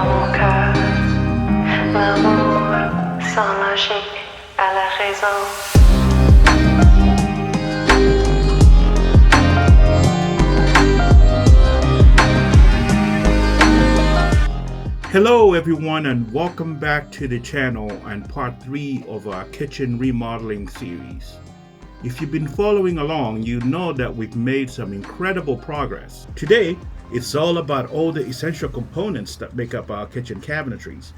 dans mon cœur. L'amour sans logique à la raison. Hello everyone and welcome back to the channel and part 3 of our kitchen remodeling series. If you've been following along, you know that we've made some incredible progress. Today, it's all about all the essential components that make up our kitchen cabinetries.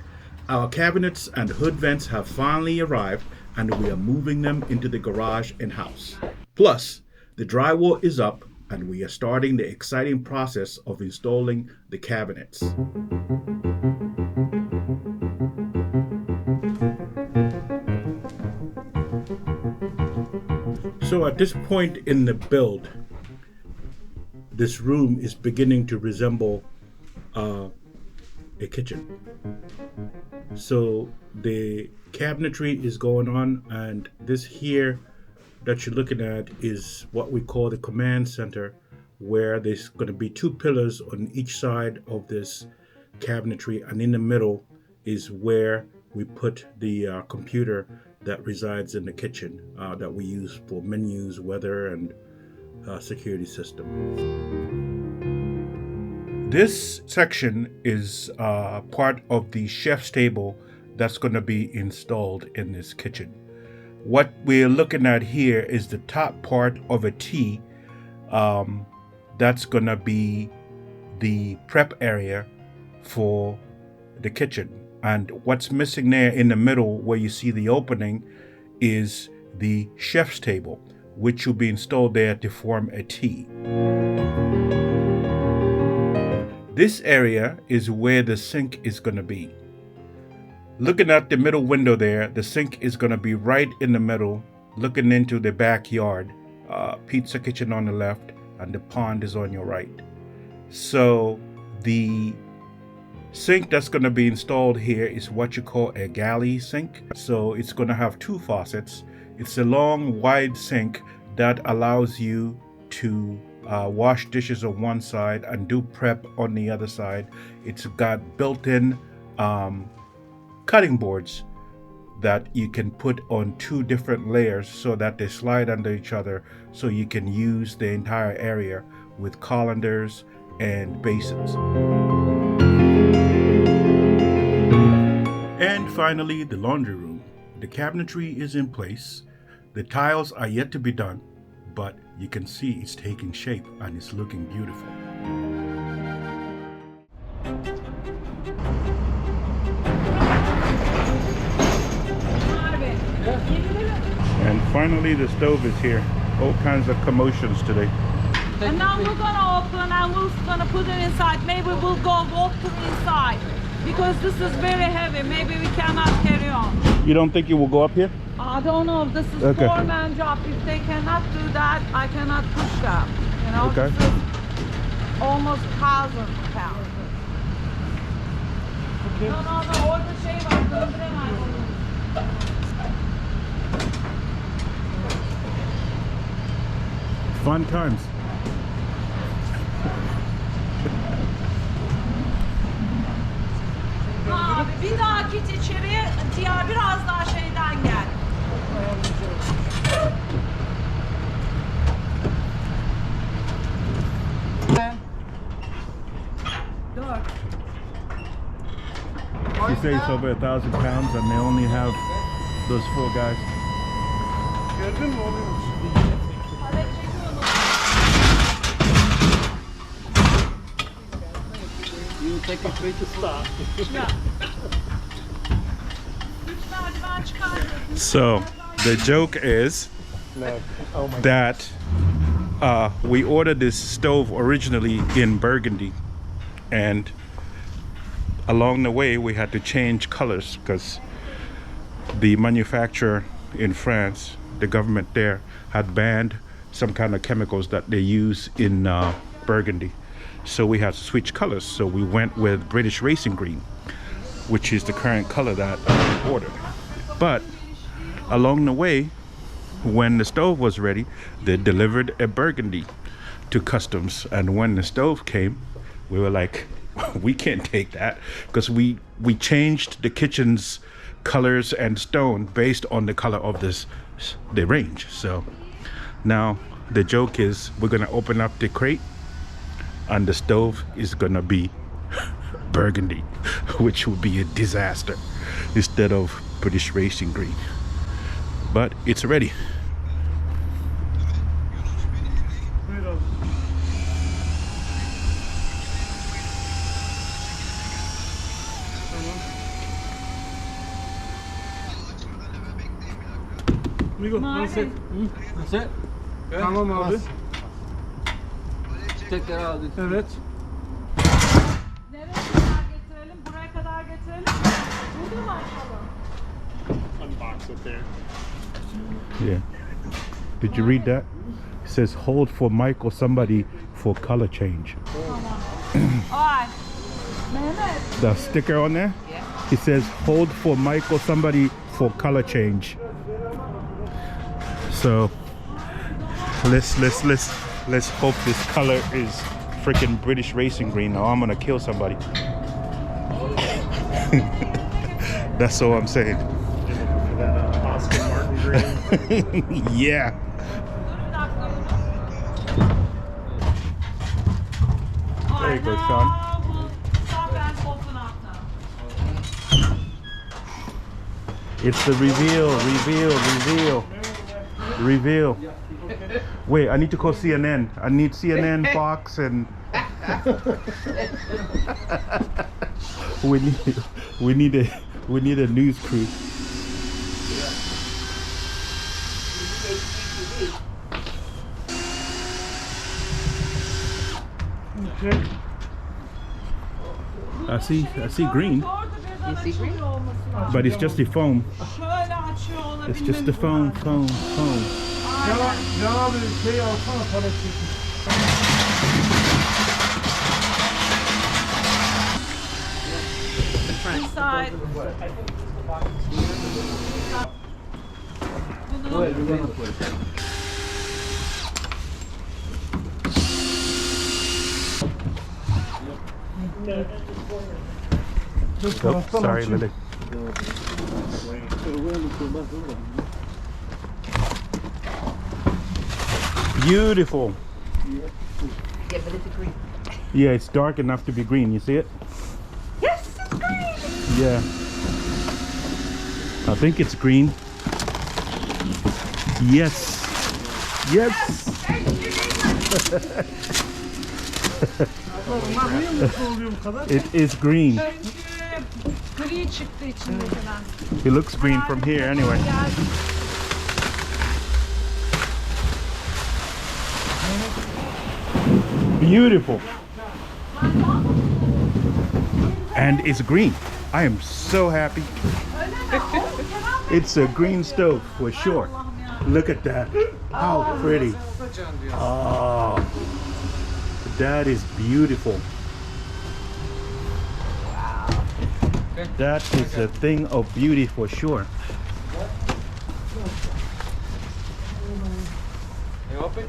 Our cabinets and hood vents have finally arrived and we are moving them into the garage in-house. Plus, the drywall is up and we are starting the exciting process of installing the cabinets. So at this point in the build, this room is beginning to resemble a kitchen. So the cabinetry is going on, and this here that you're looking at is what we call the command center, where there's going to be 2 pillars on each side of this cabinetry, and in the middle is where we put the computer that resides in the kitchen that we use for menus, weather, and security system. This section is part of the chef's table that's going to be installed in this kitchen. What we're looking at here is the top part of a T. That's going to be the prep area for the kitchen. And what's missing there in the middle where you see the opening is the chef's table, which will be installed there to form a T. This area is where the sink is going to be. Looking at the middle window there, the sink is going to be right in the middle, looking into the backyard. Pizza kitchen on the left and the pond is on your right. So the sink that's going to be installed here is what you call a galley sink. So it's going to have 2 faucets. It's a long, wide sink that allows you to wash dishes on one side and do prep on the other side. It's got built-in cutting boards that you can put on 2 different layers so that they slide under each other, so you can use the entire area with colanders and basins. And finally, the laundry room. The cabinetry is in place. The tiles are yet to be done, but you can see it's taking shape and it's looking beautiful. And finally, the stove is here. All kinds of commotions today. And now we're gonna open and we're gonna put it inside. Maybe we'll go walk to the inside because this is very heavy. Maybe we cannot carry on. You don't think you will go up here? I don't know. This is Okay. 4-man job. If they cannot do that, I cannot push them. You know, Okay. This is almost 1,000 pounds. Okay. No, orada şey var. Döndüremez. Fun times. Abi bir daha git içeriye. Diğer biraz daha şeyden gel. She says it's over 1,000 pounds and they only have those 4 guys. Gördün mü oluyormuş? You take a straight to start. So the joke is that we ordered this stove originally in Burgundy, and along the way we had to change colors because the manufacturer in France, the government there, had banned some kind of chemicals that they use in Burgundy. So we had to switch colors. So we went with British Racing Green, which is the current color that I ordered. But along the way, when the stove was ready, they delivered a Burgundy to customs. And when the stove came, we were like, we can't take that because we changed the kitchen's colors and stone based on the color of the range. So now the joke is we're gonna open up the crate and the stove is gonna be burgundy, which would be a disaster instead of British racing green. But it's ready. Buyur abi. Tamam. Migo, nasıl? Nasıl? Tamam abi. Tekrar aldık. Evet. Nereye kadar getirelim? Buraya kadar getirelim. Burada mı açalım? Unbox it there. Yeah. Did you read that? It says hold for Mike or somebody for color change. Ay. Mehmet. The sticker on there? Yeah. It says hold for Mike or somebody for color change. So let's hope this color is freaking British racing green. Now I'm gonna kill somebody. That's all I'm saying. That Oscar Martin green. Yeah. There you go, Sean. Stop and open up now. It's the reveal. Wait, I need to call CNN. I need CNN, Fox, and we need a news crew. Okay. I see green, but it's just the foam. Şöyle açıyor olabilmemiz It's just the foam. Can abi şey alsana para çekin. Inside. Oh, sorry, Lily. Beautiful. Yeah, but it's a green. Yeah, it's dark enough to be green. You see it? Yes, it's green. Yeah. I think it's green. Yes. Bunlar niye mutlu oluyor bu kadar? It is green. Çünkü gri çıktı içindekiler. It looks green from here anyway. Beautiful. And it's green. I am so happy. It's a green stove for sure. Look at that. How pretty. Oh, that is beautiful. That is a thing of beauty for sure. You open?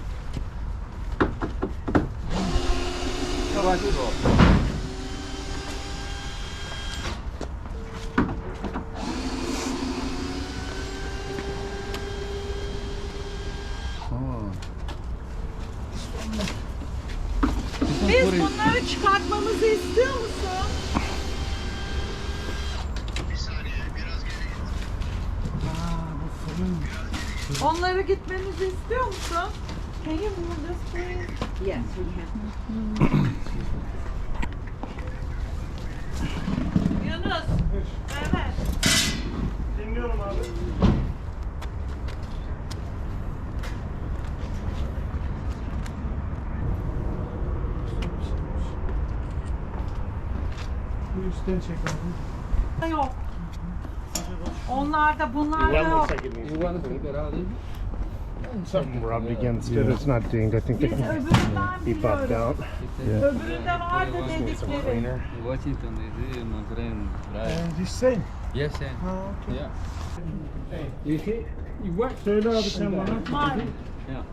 Biz bunları çıkartmamızı istiyor musun? Onları gitmemizi istiyor musun? Can you move this please? Yes, we can. Yunus. Evet. Dinliyorum abi. Bu üstten çek abi. Yok. Onlarda bunlarda yok. You want to take it out? Something rubbed against it. It's not dinged. I think Biz öbüründen he buffed biliyoruz. out. Öbüründe vardı dedikleri. Cleaner. Washington DC, Montreal, right? He's saying. Yes, sir. Okay. Yeah. You hit. You what? Söyle abi sen bana. Mavi. Yeah.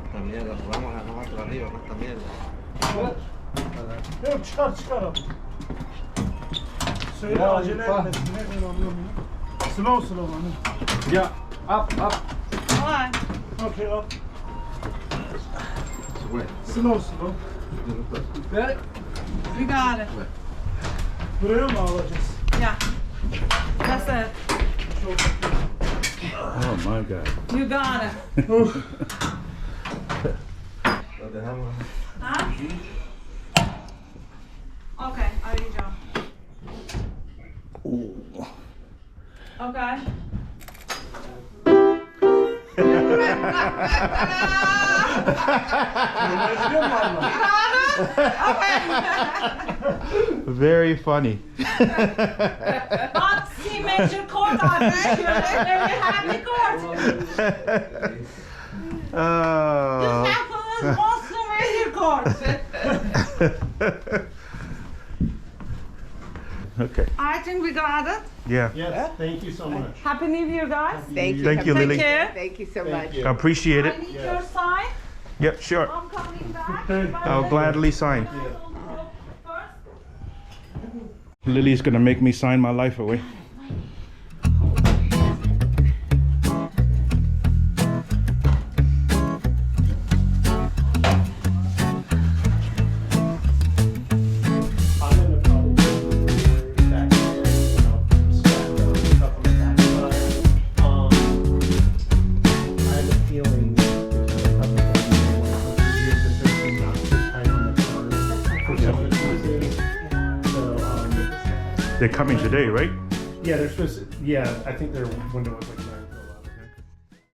Esta mierda, vamos a nosotros arriba con esta mierda. Yok çıkar abi. Söyle Ya, acele bak. etmesin. Ne ben anlamıyorum. Slow hani. Yeah, up. Alright. Okay up. Wait. Slow. Got it? We got it. Buraya mı alacağız? Yeah. That's it. Oh my God. You got it. Huh? Okay, arayacağım. Okay. Very funny. But C major chord are very happy chord. Oh. This happens most major chords. Okay. I think we got it. Yeah. Yes, thank you so much. Happy New Year, guys. Thank you. Thank you, Take Lily. care. Thank you so much. I appreciate I it. need your sign. Yep, sure. I'm coming back. I'll gladly sign. First. Lily's gonna make me sign my life away. I'm gonna probably back there, stack up stuff on the backside. I have a feeling there's a couple of things they want to do this is not too tight on the curve for some of the pieces. So, They're coming today, right? yeah, they're supposed to, yeah, I think their window was like 9